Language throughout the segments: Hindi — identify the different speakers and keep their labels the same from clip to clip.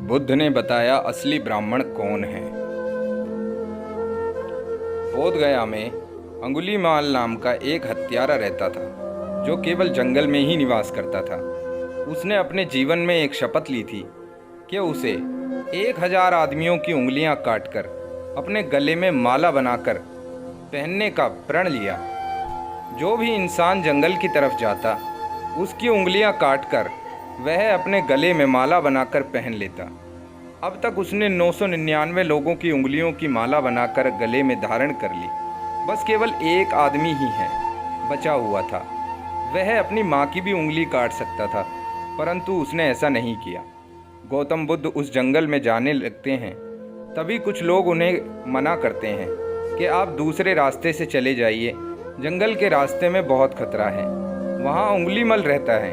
Speaker 1: बुद्ध ने बताया असली ब्राह्मण कौन है। बोधगया में अंगुलीमाल नाम का एक हत्यारा रहता था जो केवल जंगल में ही निवास करता था। उसने अपने जीवन में एक शपथ ली थी कि उसे 1000 आदमियों की उंगलियां काटकर अपने गले में माला बनाकर पहनने का प्रण लिया। जो भी इंसान जंगल की तरफ जाता उसकी उंगलियां काटकर वह अपने गले में माला बनाकर पहन लेता। अब तक उसने 999 लोगों की उंगलियों की माला बनाकर गले में धारण कर ली। बस केवल एक आदमी ही है बचा हुआ था। वह अपनी माँ की भी उंगली काट सकता था, परंतु उसने ऐसा नहीं किया। गौतम बुद्ध उस जंगल में जाने लगते हैं। तभी कुछ लोग उन्हें मना करते हैं कि आप दूसरे रास्ते से चले जाइए, जंगल के रास्ते में बहुत खतरा है, वहाँ उंगलीमल रहता है,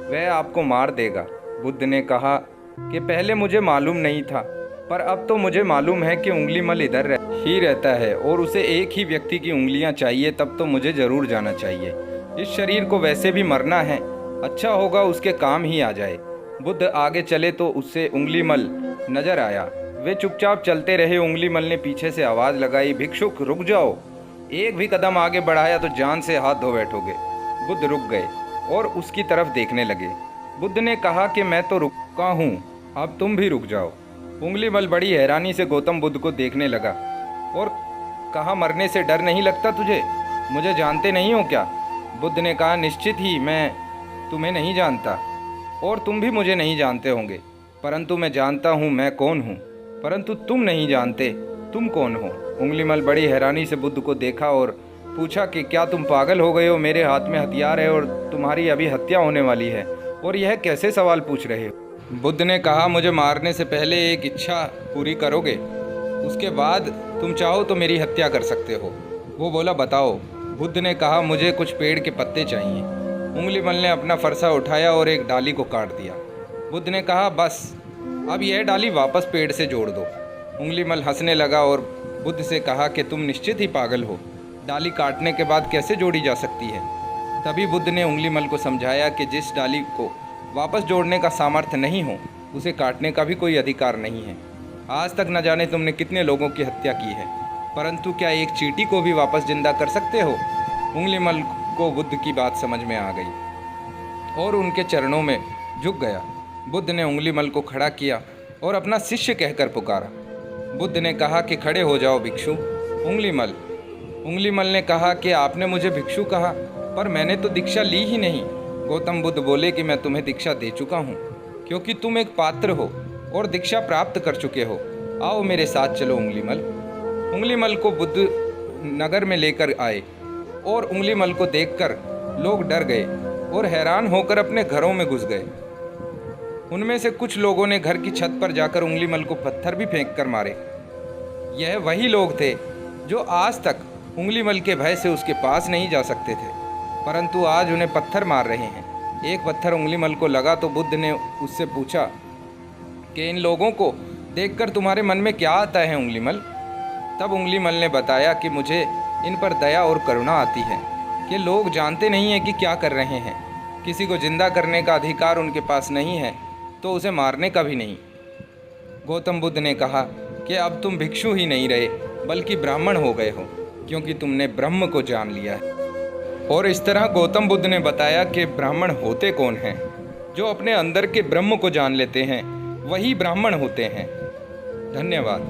Speaker 1: वह आपको मार देगा। बुद्ध ने कहा कि पहले मुझे मालूम नहीं था, पर अब तो मुझे मालूम है कि उंगलीमल इधर ही रहता है और उसे एक ही व्यक्ति की उंगलियां चाहिए, तब तो मुझे ज़रूर जाना चाहिए। इस शरीर को वैसे भी मरना है, अच्छा होगा उसके काम ही आ जाए। बुद्ध आगे चले तो उससे उंगलीमल नजर आया। वे चुपचाप चलते रहे। उंगलीमल ने पीछे से आवाज़ लगाई, भिक्षुक रुक जाओ, एक भी कदम आगे बढ़ाया तो जान से हाथ धो बैठोगे। बुद्ध रुक गए और उसकी तरफ देखने लगे। बुद्ध ने कहा कि मैं तो रुका हूँ, अब तुम भी रुक जाओ। उंगलीमल बड़ी हैरानी से गौतम बुद्ध को देखने लगा और कहा, मरने से डर नहीं लगता तुझे? मुझे जानते नहीं हो क्या? बुद्ध ने कहा, निश्चित ही मैं तुम्हें नहीं जानता और तुम भी मुझे नहीं जानते होंगे, परंतु मैं जानता हूँ मैं कौन हूँ, परंतु तुम नहीं जानते तुम कौन हो। उंगलीमल बड़ी हैरानी से बुद्ध को देखा और पूछा कि क्या तुम पागल हो गए हो? मेरे हाथ में हथियार है और तुम्हारी अभी हत्या होने वाली है और यह कैसे सवाल पूछ रहे हो? बुद्ध ने कहा, मुझे मारने से पहले एक इच्छा पूरी करोगे, उसके बाद तुम चाहो तो मेरी हत्या कर सकते हो। वो बोला, बताओ। बुद्ध ने कहा, मुझे कुछ पेड़ के पत्ते चाहिए। उंगलीमल ने अपना फरसा उठाया और एक डाली को काट दिया। बुद्ध ने कहा, बस अब यह डाली वापस पेड़ से जोड़ दो। उंगलीमल हंसने लगा और बुद्ध से कहा कि तुम निश्चित ही पागल हो, डाली काटने के बाद कैसे जोड़ी जा सकती है? तभी बुद्ध ने उंगलीमल को समझाया कि जिस डाली को वापस जोड़ने का सामर्थ्य नहीं हो उसे काटने का भी कोई अधिकार नहीं है। आज तक न जाने तुमने कितने लोगों की हत्या की है, परंतु क्या एक चींटी को भी वापस जिंदा कर सकते हो? उंगलीमल को बुद्ध की बात समझ में आ गई और उनके चरणों में झुक गया। बुद्ध ने उंगलीमल को खड़ा किया और अपना शिष्य कहकर पुकारा। बुद्ध ने कहा कि खड़े हो जाओ भिक्षु। उंगलीमल ने कहा कि आपने मुझे भिक्षु कहा, पर मैंने तो दीक्षा ली ही नहीं। गौतम बुद्ध बोले कि मैं तुम्हें दीक्षा दे चुका हूँ, क्योंकि तुम एक पात्र हो और दीक्षा प्राप्त कर चुके हो। आओ मेरे साथ चलो। उंगलीमल को बुद्ध नगर में लेकर आए और उंगलीमल को देखकर लोग डर गए और हैरान होकर अपने घरों में घुस गए। उनमें से कुछ लोगों ने घर की छत पर जाकर उंगलीमल को पत्थर भी फेंक कर मारे। यह वही लोग थे जो आज तक उंगलीमल के भय से उसके पास नहीं जा सकते थे, परंतु आज उन्हें पत्थर मार रहे हैं। एक पत्थर उंगलीमल को लगा तो बुद्ध ने उससे पूछा कि इन लोगों को देखकर तुम्हारे मन में क्या आता है उंगलीमल? तब उंगलीमल ने बताया कि मुझे इन पर दया और करुणा आती है कि लोग जानते नहीं हैं कि क्या कर रहे हैं। किसी को जिंदा करने का अधिकार उनके पास नहीं है तो उसे मारने का भी नहीं। गौतम बुद्ध ने कहा कि अब तुम भिक्षु ही नहीं रहे बल्कि ब्राह्मण हो गए हो, क्योंकि तुमने ब्रह्म को जान लिया है। और इस तरह गौतम बुद्ध ने बताया कि ब्राह्मण होते कौन हैं। जो अपने अंदर के ब्रह्म को जान लेते हैं वही ब्राह्मण होते हैं। धन्यवाद।